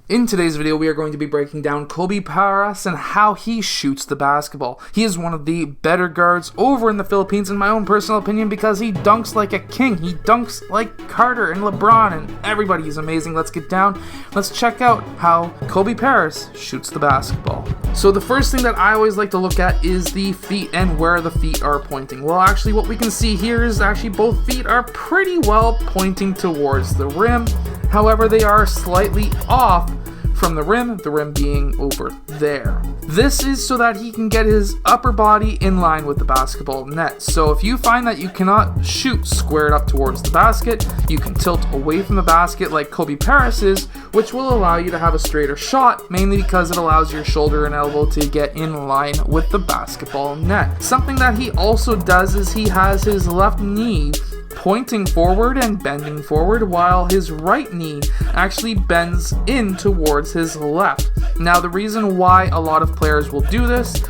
In today's video, we are going to be breaking down Kobe Paras and how he shoots the basketball. He is one of the better guards over in the Philippines, in my own personal opinion, because he dunks like a king. He dunks like Carter and LeBron and everybody. Is amazing. Let's get down. Let's check out how Kobe Paras shoots the basketball. So the first thing that I always like to look at is the feet and where the feet are pointing. Well, actually what we can see here is actually both feet are pretty well pointing towards the rim. However, they are slightly off from the rim being over there. This is so that he can get his upper body in line with the basketball net. So if you find that you cannot shoot squared up towards the basket, you can tilt away from the basket like Kobe Paras is, which will allow you to have a straighter shot, mainly because it allows your shoulder and elbow to get in line with the basketball net. Something that he also does is he has his left knee pointing forward and bending forward, while his right knee actually bends in towards his left. Now, the reason why a lot of players will do this,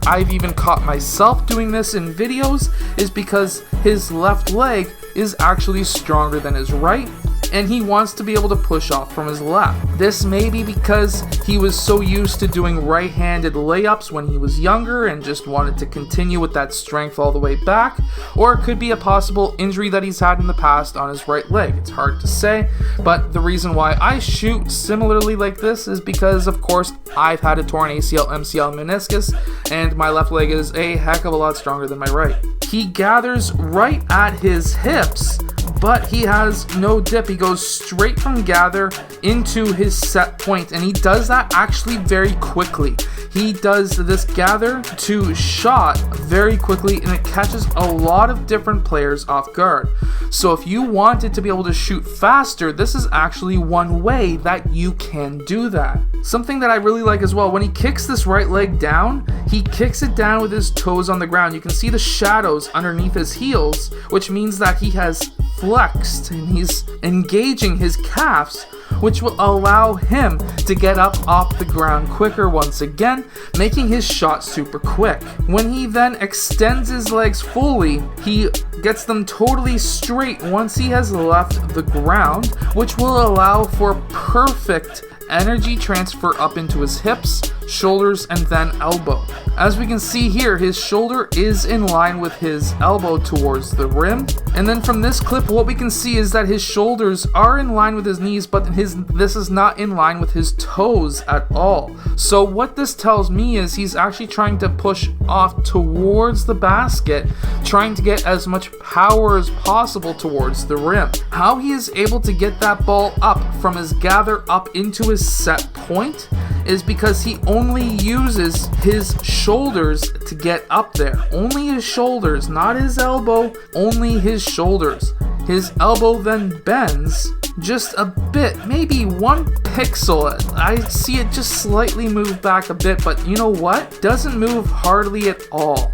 I've even caught myself doing this in videos, is because his left leg is actually stronger than his right, and he wants to be able to push off from his left. This may be because he was so used to doing right-handed layups when he was younger and just wanted to continue with that strength all the way back, or it could be a possible injury that he's had in the past on his right leg. It's hard to say, but the reason why I shoot similarly like this is because, of course, I've had a torn ACL, MCL, meniscus, and my left leg is a heck of a lot stronger than my right. He gathers right at his hips, but he has no dip. He goes straight from gather into his set point, and he does that actually very quickly. He does this gather to shot very quickly, and it catches a lot of different players off guard. So if you wanted to be able to shoot faster, this is actually one way that you can do that. Something that I really like as well, when he kicks this right leg down, he kicks it down with his toes on the ground. You can see the shadows underneath his heels, which means that he has flexed and he's engaging his calves, which will allow him to get up off the ground quicker once again, making his shot super quick. When he then extends his legs fully, he gets them totally straight once he has left the ground, which will allow for perfect energy transfer up into his hips, shoulders, and then elbow. As we can see here, his shoulder is in line with his elbow towards the rim, and then from this clip what we can see is that his shoulders are in line with his knees, but this is not in line with his toes at all. So what this tells me is he's actually trying to push off towards the basket, trying to get as much power as possible towards the rim. How he is able to get that ball up from his gather up into his set point is because he only uses his shoulders to get up there. Only his shoulders, not his elbow, only his shoulders. His elbow then bends just a bit, maybe 1 pixel. I see it just slightly move back a bit, but you know what? Doesn't move hardly at all.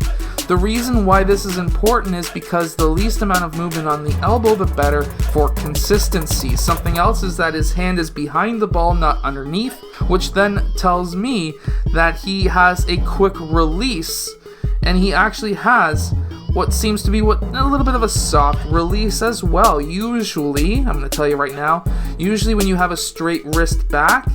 The reason why this is important is because the least amount of movement on the elbow, the better for consistency. Something else is that his hand is behind the ball, not underneath, which then tells me that he has a quick release, and he actually has what seems to be a little bit of a soft release as well. Usually, I'm going to tell you right now, usually when you have a straight wrist back,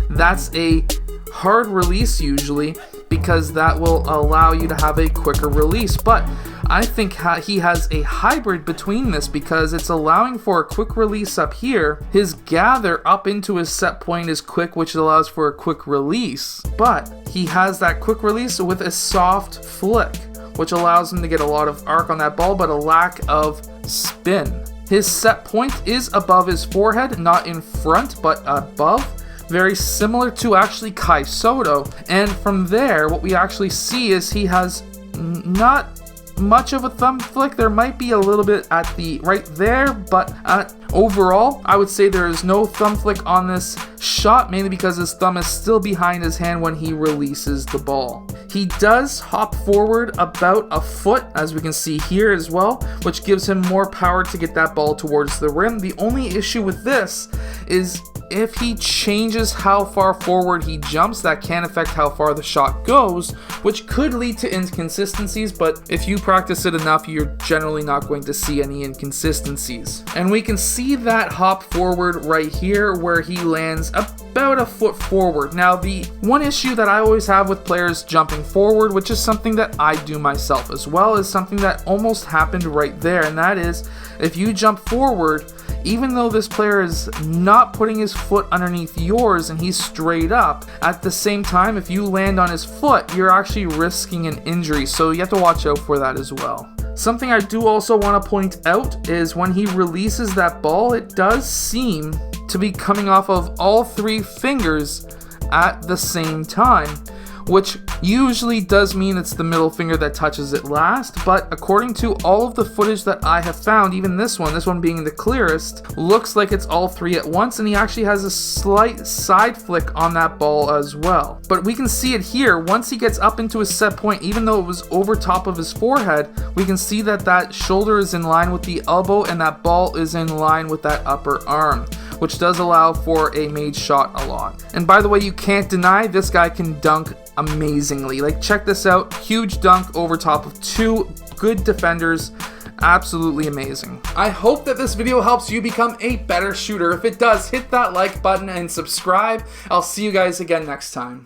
that's a hard release usually, because that will allow you to have a quicker release. But I think he has a hybrid between this, because it's allowing for a quick release up here. His gather up into his set point is quick, which allows for a quick release, but he has that quick release with a soft flick, which allows him to get a lot of arc on that ball, but a lack of spin. His set point is above his forehead, not in front, but above. Very similar to actually Kai Soto, and from there what we actually see is he has not much of a thumb flick. There might be a little bit at the right there, but overall I would say there is no thumb flick on this shot, mainly because his thumb is still behind his hand when he releases the ball. He does hop forward about a foot, as we can see here as well, which gives him more power to get that ball towards the rim. The only issue with this is if he changes how far forward he jumps, that can affect how far the shot goes, which could lead to inconsistencies, but if you practice it enough, you're generally not going to see any inconsistencies. And we can see that hop forward right here where he lands about a foot forward. Now, the one issue that I always have with players jumping forward, which is something that I do myself as well, is something that almost happened right there, and that is if you jump forward, even though this player is not putting his foot underneath yours and he's straight up, at the same time, if you land on his foot, you're actually risking an injury, so you have to watch out for that as well. Something I do also want to point out is when he releases that ball, it does seem to be coming off of all 3 fingers at the same time, which usually does mean it's the middle finger that touches it last, but according to all of the footage that I have found, even this one being the clearest, looks like it's all 3 at once, and he actually has a slight side flick on that ball as well. But we can see it here, once he gets up into his set point, even though it was over top of his forehead, we can see that that shoulder is in line with the elbow and that ball is in line with that upper arm, which does allow for a made shot a lot. And by the way, you can't deny this guy can dunk amazingly. Like, check this out, huge dunk over top of 2 good defenders. Absolutely amazing. I hope that this video helps you become a better shooter. If it does, hit that like button and subscribe. I'll see you guys again next time.